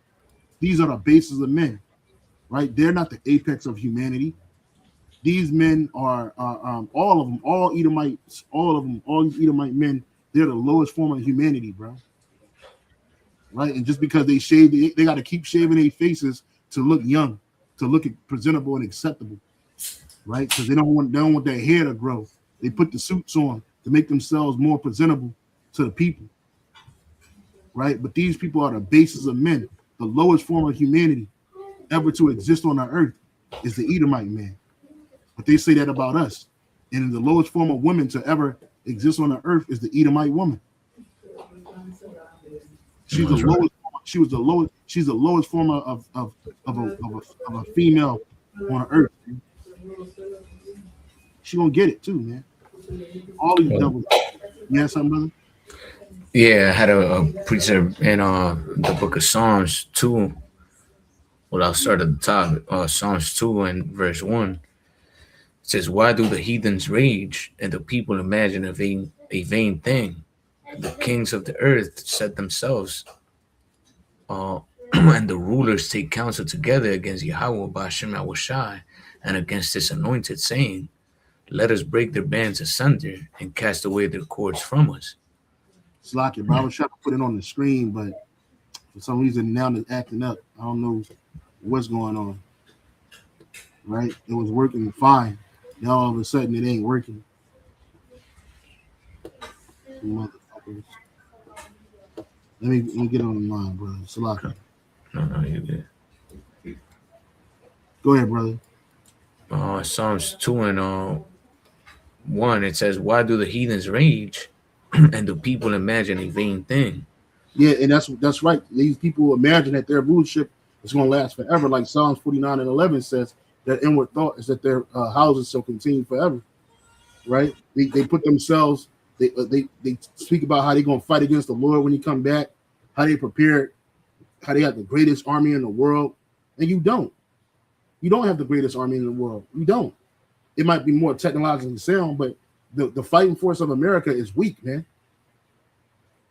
these are the bases of men, right? They're not the apex of humanity. These men are all of them, all Edomites, all these Edomite men, they're the lowest form of humanity, bro. Right? And just because they shave, they got to keep shaving their faces to look young, to look presentable and acceptable, right? Because they don't want their hair to grow. They put the suits on to make themselves more presentable to the people, right? But these people are the basis of men. The lowest form of humanity ever to exist on the earth is the Edomite man. But they say that about us. And the lowest form of women to ever exist on the earth is the Edomite woman. She's the lowest. She was the lowest. She's the lowest form of a female on earth. She gonna get it too, man. All these devils. You have something, brother? Yeah, I had a preacher in the book of Psalms 2. Well, I'll start at the top. Psalms 2 and verse 1. It says, "Why do the heathens rage and the people imagine a vain thing? The kings of the earth set themselves, and the rulers take counsel together against Yahweh Bashem Awashai and against his anointed, saying, let us break their bands asunder and cast away their cords from us." Slocky, bro. I was trying to put it on the screen, but for some reason now it's acting up. I don't know what's going on. Right? It was working fine. Now all of a sudden it ain't working. Motherfuckers. Let me get on the line, brother. Slocky. No, you good. Go ahead, brother. Psalms 2 and 1, it says, "Why do the heathens rage, and do people imagine a vain thing?" Yeah, and that's right. These people imagine that their rulership is going to last forever, like Psalms 49 and 11 says. That inward thought is that their houses shall continue forever. Right? They put themselves. They speak about how they're going to fight against the Lord when He come back. How they prepared. How they have the greatest army in the world, and you don't. You don't have the greatest army in the world. You don't. It might be more technologically sound, but the fighting force of America is weak, man.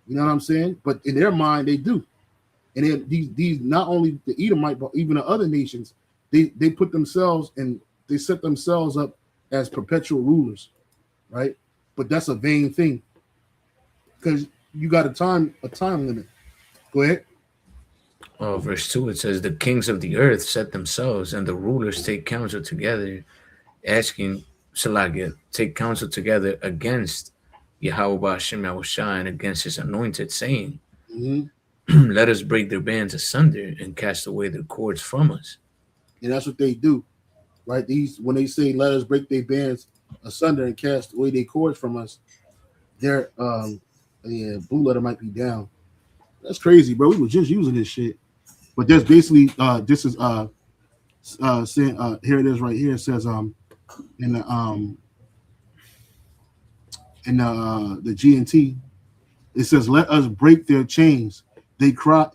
You know what I'm saying? But in their mind, they do. And then these not only the Edomite, but even the other nations, they put themselves and they set themselves up as perpetual rulers, right? But that's a vain thing because you got a time limit. Go ahead. Verse 2, it says, "The kings of the earth set themselves, and the rulers take counsel together, asking Salagia, take counsel together against Yahweh Hashem Yahushua and against His anointed, saying, let us break their bands asunder and cast away their cords from us." And that's what they do, right? When they say, "Let us break their bands asunder and cast away their cords from us," their blue letter might be down. That's crazy, bro. We were just using this shit. But there's basically this is saying here it is right here. It says in the GNT, it says, "Let us break their chains. They cry,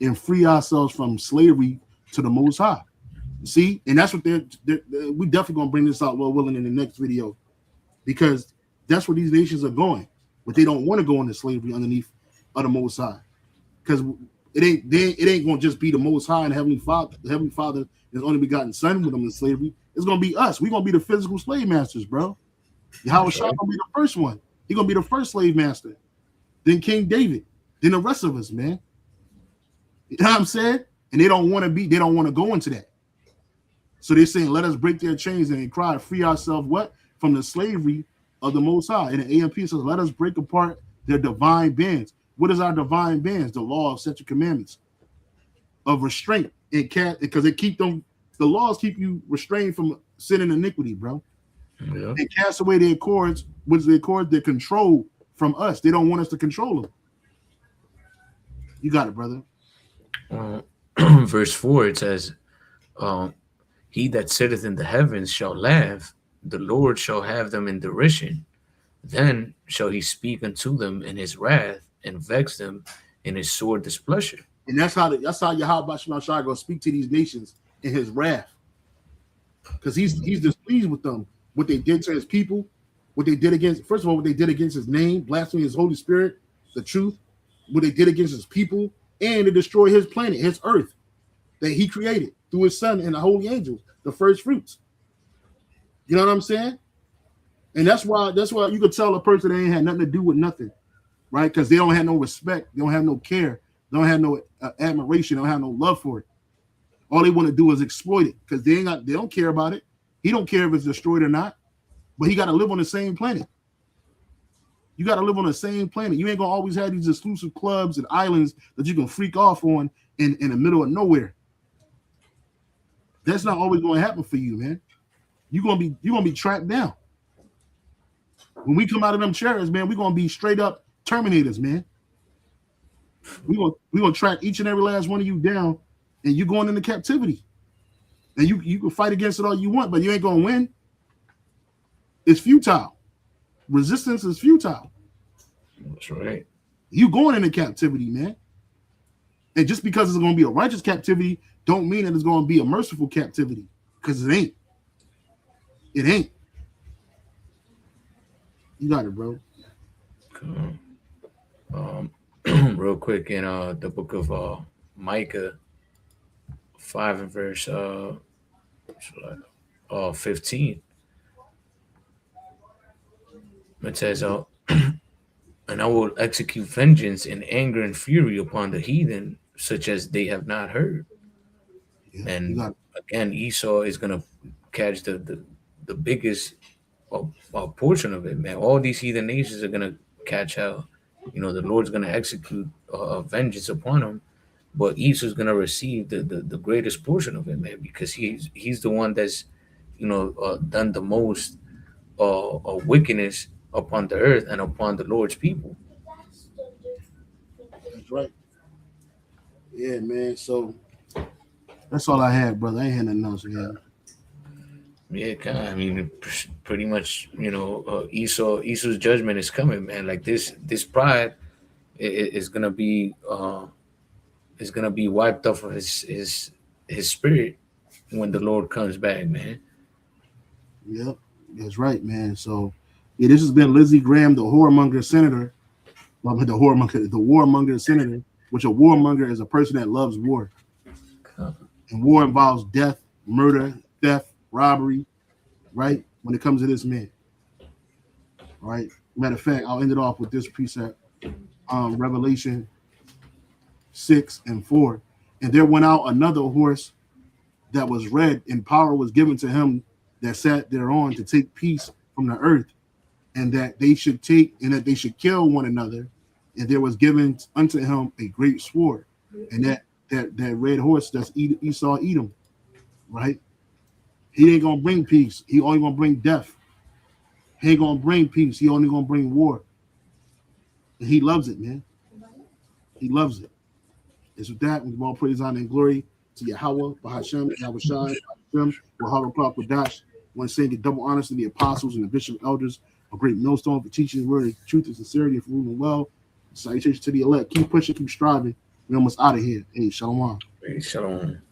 and free ourselves from slavery to the Most High." See, and that's what we definitely gonna bring this out, Lord willing, in the next video, because that's where these nations are going, but they don't want to go into slavery underneath of the Most High, because it ain't gonna just be the Most High and Heavenly Father. The Heavenly Father, His only begotten Son, with them in slavery. It's gonna be us. We're gonna be the physical slave masters, bro. Yahweh Shah gonna be the first one. He's gonna be the first slave master. Then King David. Then the rest of us, man. You know what I'm saying? And they don't want to go into that. So they're saying, let us break their chains and cry, free ourselves what? From the slavery of the Most High. And the AMP says, let us break apart their divine bands. What is our divine bands? The law of statute commandments of restraint. It can't, because it keep them, the laws keep you restrained from sin and iniquity, bro. Yeah. They cast away their cords, which is their cords, their control from us. They don't want us to control them. You got it, brother. Verse 4, it says, "He that sitteth in the heavens shall laugh, the Lord shall have them in derision. Then shall He speak unto them in His wrath, and vex them in His sore displeasure." And that's how Yahweh Shemashai gonna speak to these nations in His wrath, because he's displeased with them, what they did to His people, what they did against, first of all, what they did against His name, blaspheming His Holy Spirit, the truth, what they did against His people, and to destroy His planet, His earth that He created through His Son and the holy angels, the first fruits. You know what I'm saying? And that's why you could tell a person they ain't had nothing to do with nothing, right? Because they don't have no respect, they don't have no care, they don't have no admiration, they don't have no love for it. All they want to do is exploit it, because they don't care about it. He don't care if it's destroyed or not, but he got to live on the same planet. You got to live on the same planet. You ain't gonna always have these exclusive clubs and islands that you can freak off on in the middle of nowhere. That's not always going to happen for you, man. You're gonna be tracked down. When we come out of them chairs, man, we're gonna be straight up Terminators, man. We're gonna track each and every last one of you down, and you're going into captivity. And you can fight against it all you want, but you ain't gonna win. It's futile. Resistance is futile. That's right. You going into captivity, man. And just because it's going to be a righteous captivity, don't mean that it's going to be a merciful captivity, because it ain't. It ain't. You got it, bro. Real quick, in the book of Micah 5 and verse 15, it says, "And I will execute vengeance in anger and fury upon the heathen, such as they have not heard." Yeah, and again, Esau is gonna catch the biggest portion of it, man. All these heathen nations are gonna catch hell. The Lord's gonna execute vengeance upon them, but Esau's gonna receive the greatest portion of it, man, because he's the one that's done the most wickedness upon the earth and upon the Lord's people. That's right. Yeah, man. So that's all I had, brother. I ain't had nothing else, man. Yeah, I mean, pretty much, Esau's judgment is coming, man. Like this pride is gonna be wiped off of his spirit when the Lord comes back, man. Yep, that's right, man. So, yeah, this has been Lindsey Graham, the whoremonger senator. Well, the warmonger senator, which a warmonger is a person that loves war. And war involves death, murder, theft, robbery, right? When it comes to this man, right? Matter of fact, I'll end it off with this precept, Revelation 6:4. And there went out another horse that was red, and power was given to him that sat thereon to take peace from the earth, and that they should kill one another. And there was given unto him a great sword, and that red horse, that's Esau Edom, right? He ain't gonna bring peace. He only gonna bring death. He ain't gonna bring peace. He only gonna bring war. And he loves it, man. He loves it. It's with that, we give all praise, honor, and glory to Yahweh, Bahashem, Yahushai, Hashem, Wahara Clark Wadash. I want to say give double honors to the apostles and the bishop elders, a great millstone for teaching the word of truth and sincerity and for ruling well. Salutations to the elect. Keep pushing, keep striving. We're almost out of here. Hey, shalom. Hey, shalom.